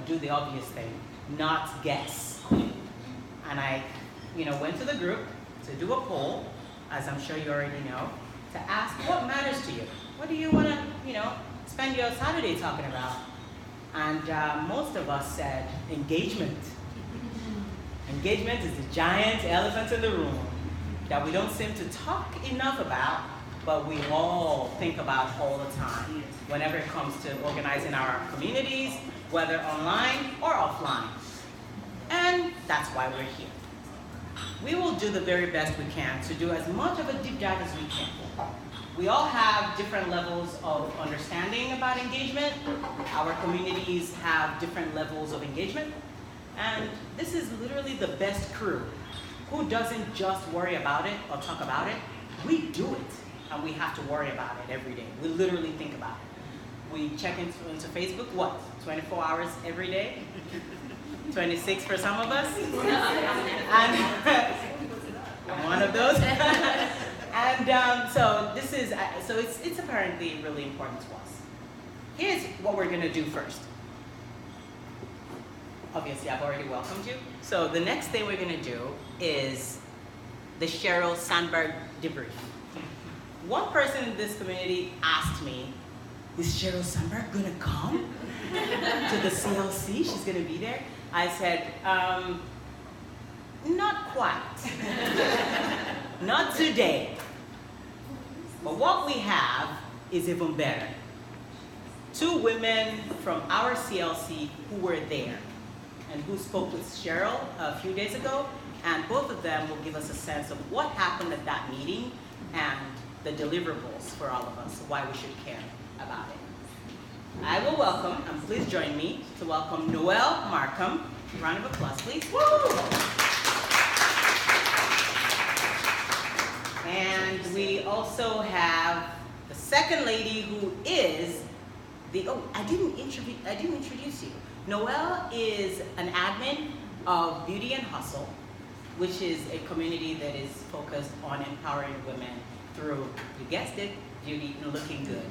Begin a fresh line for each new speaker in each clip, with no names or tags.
do the obvious thing, not guess. And I, went to the group to do a poll, as I'm sure you already know, to ask what matters to you. What do you want to, spend your Saturday talking about? And most of us said engagement. Engagement is the giant elephant in the room that we don't seem to talk enough about, but we all think about all the time whenever it comes to organizing our communities, whether online or offline. And that's why we're here. We will do the very best we can to do as much of a deep dive as we can. We all have different levels of understanding about engagement. Our communities have different levels of engagement. And this is literally the best crew who doesn't just worry about it or talk about it. We do it, and we have to worry about it every day. We literally think about it. We check into Facebook, 24 hours every day? 26 for some of us? And I'm one of those. And so it's apparently really important to us. Here's what we're gonna do first. Obviously, I've already welcomed you. So the next thing we're gonna do is the Sheryl Sandberg debrief. One person in this community asked me, is Sheryl Sandberg gonna come to the CLC? She's gonna be there? I said, not quite. Not today. But what we have is even better. 2 women from our CLC who were there and who spoke with Sheryl a few days ago, and both of them will give us a sense of what happened at that meeting and the deliverables for all of us, why we should care about it. I will welcome, and please join me to welcome Noelle Markham. Round of applause, please. Woo! And we also have the second lady who is I didn't introduce you. Noelle is an admin of Beauty and Hustle, which is a community that is focused on empowering women through, you guessed it, beauty and looking good.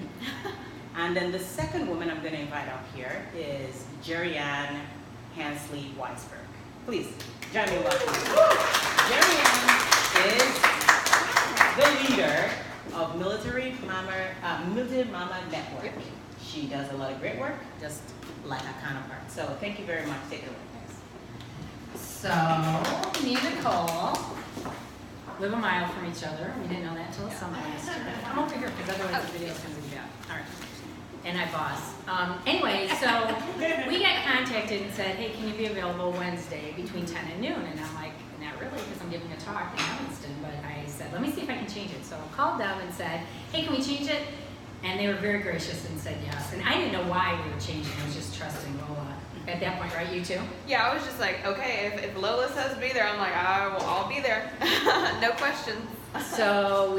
And then the second woman I'm going to invite out here is Geriann Hansley Weisberg. Please join me in welcoming. Geriann is the leader of Military Mama Network. She does a lot of great work, just like her counterpart. So thank you very much. Take it away.
So, me and Nicole live a mile from each other. We didn't know that until the summer last year. I'm over here because otherwise the video's going to be bad. All right. And I boss. Anyway, so we got contacted and said, hey, can you be available Wednesday between 10 and noon? And I'm like, not really, because I'm giving a talk in Evanston. But I said, let me see if I can change it. So I called them and said, hey, can we change it? And they were very gracious and said yes. And I didn't know why we were changing. I was just trusting Lola at that point, right? You too?
Yeah, I was just like, okay, if Lola says be there, I'm like, I'll be there. No questions.
So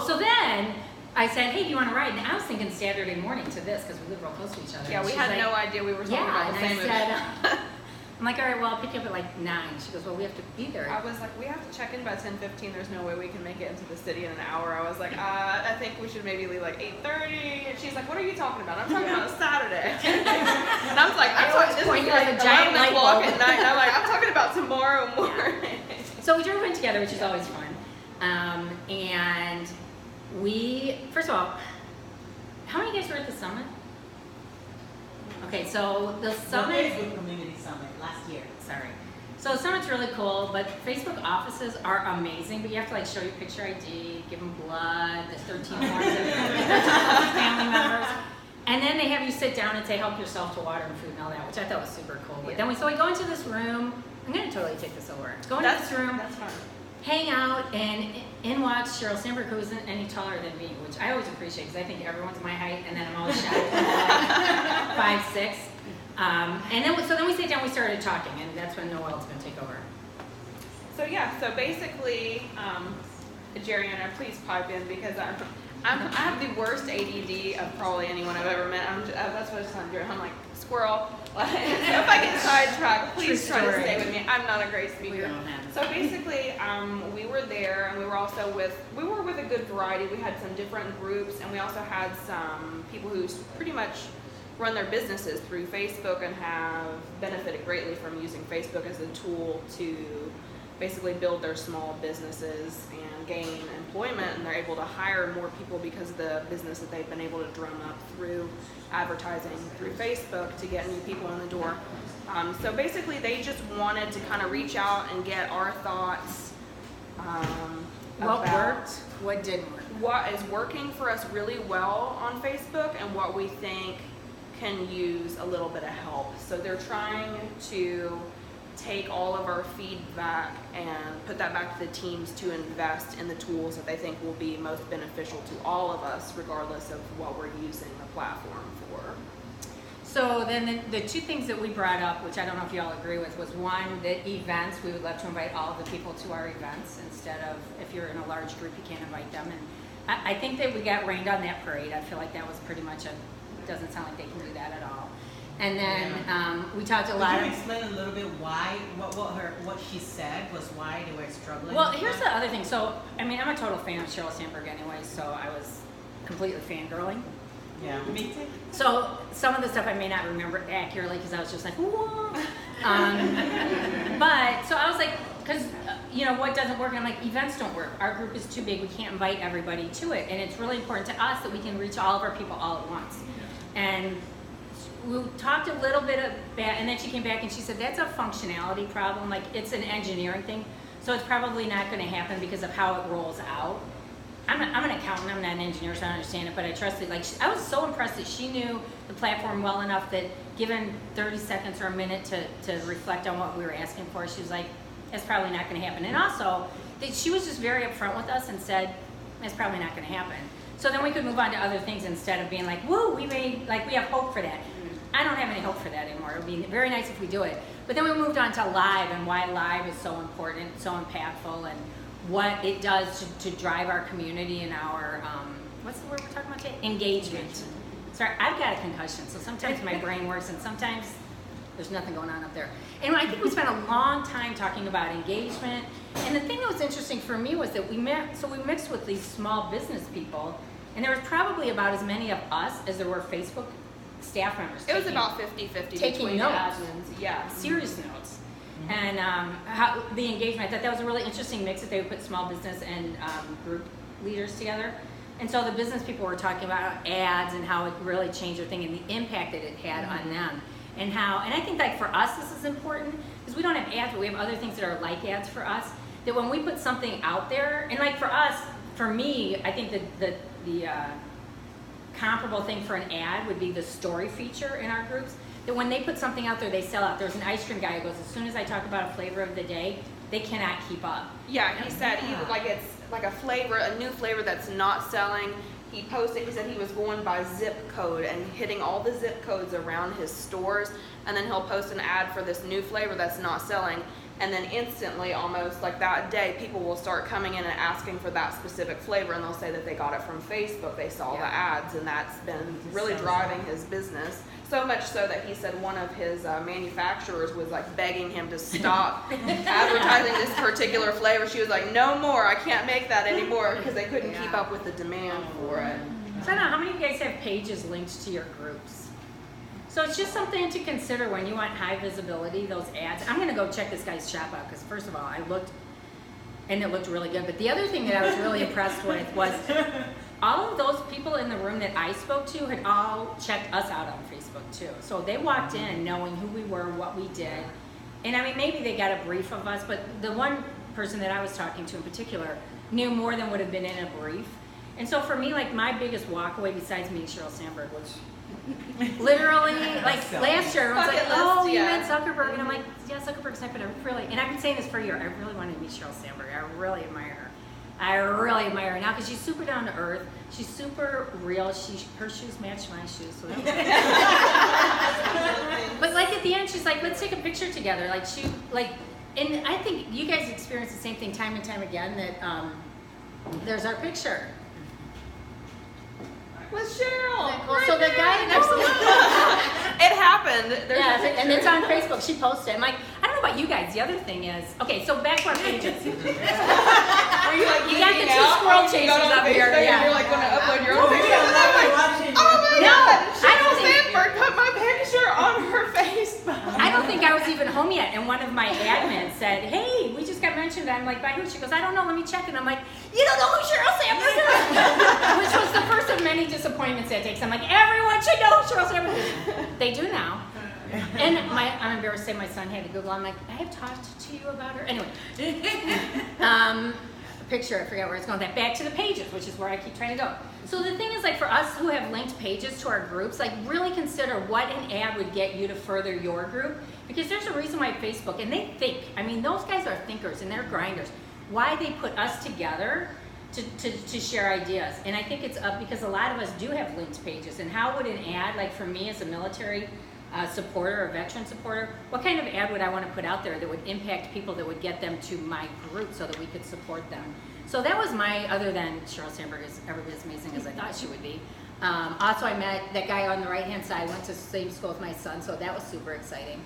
so then I said, hey, do you want to ride? And I was thinking Saturday morning to this because we live real close to each other.
Yeah, we had no idea we were talking about the same
event. I'm like, all right, well, I'll pick you up at like 9. She goes, well, we have to be there.
I was like, we have to check in by 10:15. There's no way we can make it into the city in an hour. I was like, I think we should maybe leave like 8:30. And she's like, what are you talking about? I'm talking about a Saturday. And I was like, I'm talking this is like a giant light walk at night. And I'm like, I'm talking about tomorrow morning.
Yeah. So we drove in together, which is always fun. And we, first of all, how many of you guys were at the summit? Okay, so the summit.
The Facebook Community Summit last year.
Sorry. So the summit's really cool, but Facebook offices are amazing, but you have to like show your picture ID, give them blood, the 13 forms of family members. And then they have you sit down and say, help yourself to water and food and all that, which I thought was super cool. But then we go into this room. I'm going to totally take this over. Go into this room,
That's fun.
hang out, and in walks Sheryl Sandberg, who isn't any taller than me, which I always appreciate because I think everyone's my height, and then I'm always shy like 5'6". And then so we sat down, we started talking, and that's when Noelle's going to take over.
So yeah, so basically, Geriann, please pipe in because I have the worst ADD of probably anyone I've ever met. That's what I was telling Drew. I'm like squirrel. So if I get sidetracked, please try to stay with me. I'm not a great speaker. So basically, we were there, and we were also with a good variety. We had some different groups, and we also had some people who pretty much run their businesses through Facebook and have benefited greatly from using Facebook as a tool to basically build their small businesses and gain employment, and they're able to hire more people because of the business that they've been able to drum up through advertising through Facebook to get new people in the door. So basically they just wanted to kind of reach out and get our thoughts
What
about
worked? What didn't work?
what is working for us really well on Facebook and what we think can use a little bit of help. So they're trying to take all of our feedback and put that back to the teams to invest in the tools that they think will be most beneficial to all of us, regardless of what we're using the platform for.
So then the two things that we brought up, which I don't know if you all agree with, was one, that events, we would love to invite all of the people to our events instead of, if you're in a large group, you can't invite them. And I think that we got rained on that parade. I feel like that was pretty much doesn't sound like they can do that at all. And then we talked a lot.
Could you explain a little bit why, what she said was why they were struggling?
Well, here's the other thing. So, I mean, I'm a total fan of Sheryl Sandberg anyway, so I was completely fangirling.
Yeah, me too.
So some of the stuff I may not remember accurately because I was just like, whoa. But so I was like, because what doesn't work? And I'm like, events don't work. Our group is too big. We can't invite everybody to it, and it's really important to us that we can reach all of our people all at once. And we talked a little bit about, and then she came back and she said that's a functionality problem. Like it's an engineering thing, so it's probably not going to happen because of how it rolls out. I'm an accountant, I'm not an engineer, so I don't understand it, but I trusted, I was so impressed that she knew the platform well enough that given 30 seconds or a minute to reflect on what we were asking for, she was like, that's probably not gonna happen. And also, that she was just very upfront with us and said, that's probably not gonna happen. So then we could move on to other things instead of being like, woo, we have hope for that. I don't have any hope for that anymore. It would be very nice if we do it. But then we moved on to live and why live is so important, so impactful, and what it does to drive our community and our, what's the word we're talking about today? Engagement. Sorry, I've got a concussion, so sometimes my brain works and sometimes there's nothing going on up there. And I think we spent a long time talking about engagement. And the thing that was interesting for me was that we mixed with these small business people, and there was probably about as many of us as there were Facebook staff members.
It was about 50-50
taking
between
notes.
the admins. Yeah.
Serious notes. And how the engagement, I thought that was a really interesting mix that they would put small business and group leaders together. And so the business people were talking about ads and how it really changed their thing and the impact that it had on them. And I think like for us this is important because we don't have ads, but we have other things that are like ads for us. That when we put something out there, and like for us, for me, I think the comparable thing for an ad would be the story feature in our groups. That when they put something out there, they sell out. There's an ice cream guy who goes, as soon as I talk about a flavor of the day, they cannot keep up.
Yeah, he said it's like a flavor, a new flavor that's not selling. He posted, he said he was going by zip code and hitting all the zip codes around his stores, and then he'll post an ad for this new flavor that's not selling. And then instantly, almost like that day, people will start coming in and asking for that specific flavor, and they'll say that they got it from Facebook. They saw the ads, and that's been really driving his business. So much so that he said one of his manufacturers was like begging him to stop advertising this particular flavor. She was like, no more, I can't make that anymore, because they couldn't keep up with the demand for it.
So I don't know, how many of you guys have pages linked to your groups? So it's just something to consider when you want high visibility, those ads. I'm gonna go check this guy's shop out, because first of all, I looked, and it looked really good. But the other thing that I was really impressed with was all of those people in the room that I spoke to had all checked us out on Facebook too. So they walked in knowing who we were, what we did. And I mean, maybe they got a brief of us, but the one person that I was talking to in particular knew more than would have been in a brief. And so for me, like my biggest walkaway besides meeting Sheryl Sandberg, which literally, like last year, I was like, oh, you met Zuckerberg. And I'm like, yeah, Zuckerberg's type, but I really, and I've been saying this for a year, I really wanted to meet Sheryl Sandberg. I really admire her. I really admire her now because she's super down to earth. She's super real. Her shoes match my shoes. So but like at the end, she's like, let's take a picture together. And I think you guys experience the same thing time and time again. That there's our picture
with Sheryl.
Well, so the guy next to
it happened.
Yeah, and it's on Facebook. She posted it. I'm like, I don't know about you guys. The other thing is, okay, so back to our pages.
Were you like,
you got the two squirrel chasers up here.
Yeah. You're like going to upload your own picture. Oh my God!
I don't think.
Sandberg put
was even home yet, and one of my admins said, "Hey, we just got mentioned." I'm like, "By who?" She goes, "I don't know. Let me check." And I'm like, "You don't know who Cheryl Sandberg is?" Which was the first of many disappointments that takes. I'm like, "Everyone should know who Cheryl Sandberg is." They do now. And I'm embarrassed to say my son had to Google. I'm like, "I have talked to you about her." Anyway, picture, I forget where it's going. That back to the pages, which is where I keep trying to go. So the thing is, like, for us who have linked pages to our groups, like, really consider what an ad would get you to further your group, because there's a reason why Facebook, and they think, I mean, those guys are thinkers and they're grinders, why they put us together to share ideas. And I think it's up because a lot of us do have linked pages. And how would an ad, like for me as a military supporter or veteran supporter, what kind of ad would I want to put out there that would impact people, that would get them to my group so that we could support them? So that was my, other than Cheryl Sandberg is every bit as amazing as I thought she would be. Also, I met that guy on the right-hand side, went to the same school as my son, so that was super exciting.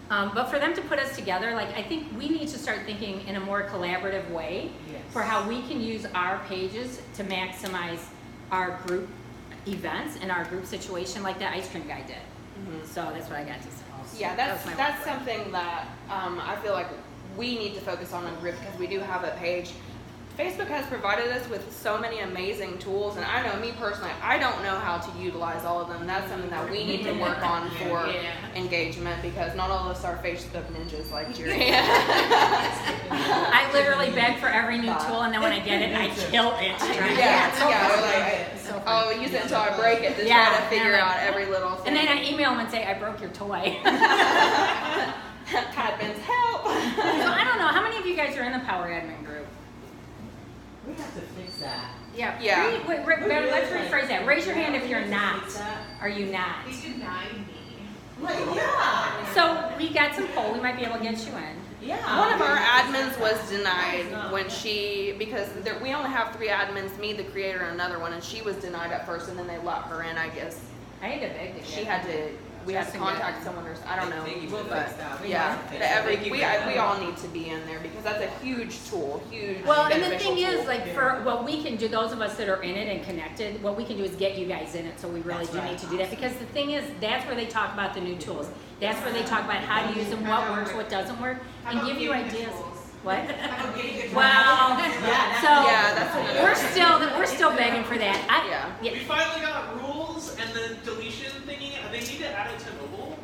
But for them to put us together, like, I think we need to start thinking in a more collaborative way for how we can use our pages to maximize our group events and our group situation, like that ice cream guy did. So that's what I got to say.
Yeah, that's something that I feel like we need to focus on in group, because we do have a page. Facebook has provided us with so many amazing tools, and I know me personally, I don't know how to utilize all of them. That's something that we need to work on for engagement, because not all of us are Facebook ninjas like Geriann.
I literally beg for every new tool, and then when I get it, I kill it.
I'll use it until I break it to try to figure out every little thing.
And then I email them and say, "I broke your toy."
Admins, help!
So I don't know, how many of you guys are in the Power Admin group?
We have to fix that.
Yeah.
Yeah.
Let's rephrase that. Raise your hand if you're not. Are you not?
He denied me.
Like, yeah.
So we got some poll. We might be able to get you in.
Yeah.
One of our admins was denied when because we only have 3 admins, me, the creator, and another one, and she was denied at first, and then they let her in, I guess.
I had to beg to get
She had to, we had to
Justin
contact
got
someone, or I don't know.
We'll
But
fix that.
yeah, we all need to be in there, because that's a huge tool, huge
Well, and the
beneficial
thing is,
tool.
like, for what we can do, those of us that are in it and connected, what we can do is get you guys in it. So we really do need to do that, because the thing is, that's where they talk about the new tools. That's where they talk about how to use them, what works, what doesn't work, and give you ideas. What? Well, so we're still begging for that.
We finally got rules, and the deletion thingy, they need to add it to mobile.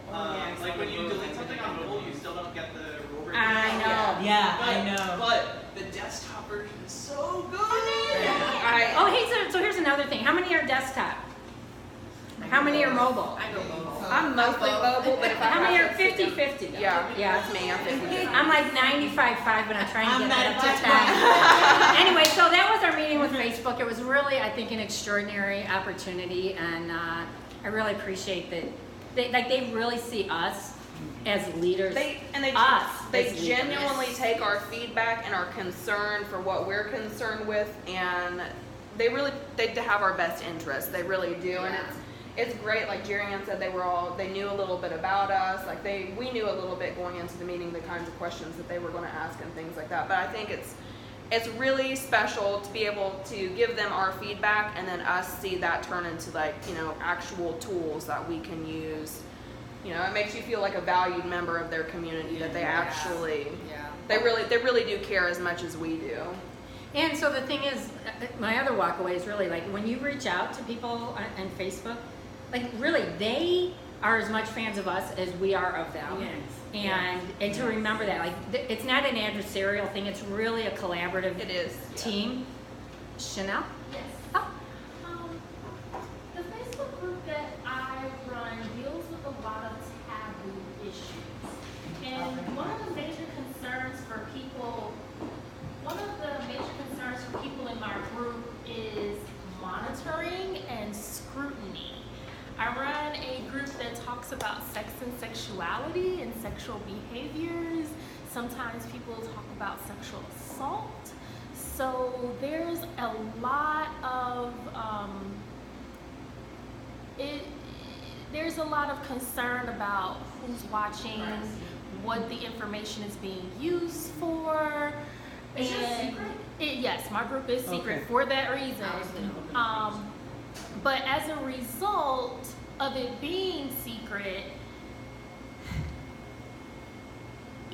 Like when you delete something on mobile, you still don't get the rule break.
I know.
Yeah, I know.
But the desktop version is so good.
Oh, hey, so here's another thing. How many are desktop? How many are mobile?
I go mobile.
I'm mostly mobile, but if I
How many are
have to
50-50?
Yeah,
Yeah.
that's me. I'm 50.
I'm like 95.5, but I'm trying to get that up to 10. Anyway, so that was our meeting with Facebook. It was really, I think, an extraordinary opportunity, and I really appreciate that. They really see us as leaders.
They
as
genuinely
leaders.
take our feedback and our concern for what we're concerned with, and they have our best interests. They really do, and it's great. Like Geriann said, they knew a little bit about us. Like we knew a little bit going into the meeting, the kinds of questions that they were going to ask and things like that. But I think it's really special to be able to give them our feedback, and then us see that turn into, like, actual tools that we can use. It makes you feel like a valued member of their community, that they actually, they really do care as much as we do.
And so the thing is, my other walkaway is really, like, when you reach out to people on Facebook, like, really, they are as much fans of us as we are of them. And to remember that, like, it's not an adversarial thing, it's really a collaborative team. Chanel?
Yes.
Oh.
The Facebook group that I run deals with a lot of taboo issues. And one of the major concerns for people in my group is monitoring and scrutiny. I run a group that talks about sex and sexuality and sexual behaviors. Sometimes people talk about sexual assault. So there's a lot of there's a lot of concern about who's watching, what the information is being used for.
Is it secret?
Yes, my group is secret for that reason. But as a result of it being secret,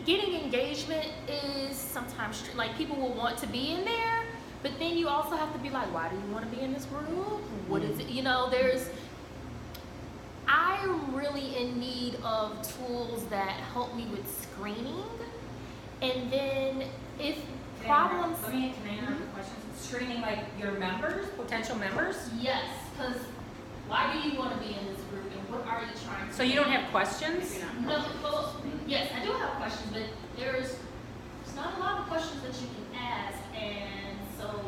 getting engagement is sometimes like people will want to be in there, but then you also have to be like, why do you want to be in this group? What is it? You know, I am really in need of tools that help me with screening, and then if problems.
Can I interrupt the question? Screening like your members, potential members?
Yes, because why do you want to be in this group, and what are you trying to?
So you don't have questions?
No, well, yes, I do have questions, but there's not a lot of questions that you can ask, and so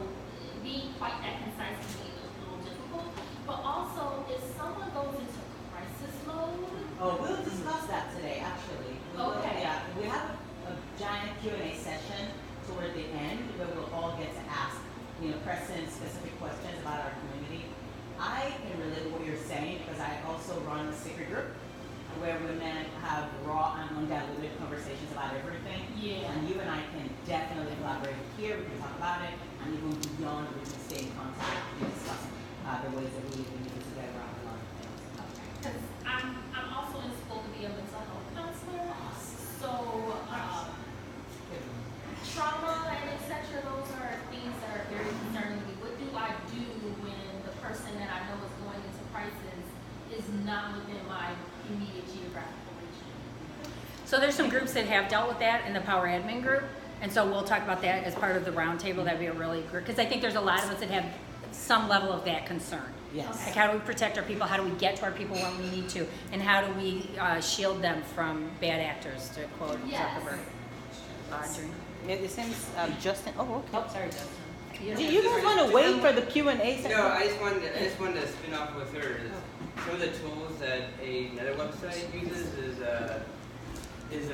being quite that concise can be a little difficult. But also, if someone goes into crisis mode.
Oh, we'll discuss that today, actually.
Okay.
Yeah, we have a giant Q&A session toward the end where we'll all get to ask, pressing specific questions about our community. I can relate to what you're saying because I also run a secret group where women have raw and undiluted conversations about everything.
Yeah.
And you and I can definitely collaborate here. We can talk about it, and even beyond, we can stay in contact and discuss the ways that we can get together around a lot of things.
Because I'm also in school to be a mental health counselor. So trauma and etc. Those are things that are very concerning to me. What do I do when the person that I know is going into crisis is not within my immediate geographical region?
So there's some groups that have dealt with that in the Power Admin group, and so we'll talk about that as part of the roundtable. That'd be a really great, because I think there's a lot of us that have some level of that concern.
Yes.
Like how do we protect our people? How do we get to our people when we need to? And how do we shield them from bad actors, to quote
Yes.
Zuckerberg? During-
It seems Justin. Oh, okay.
Oh, sorry, Justin.
Do you guys want to wait for the Q&A session?
No, I just wanted to spin off with her. Some of the tools that another website uses is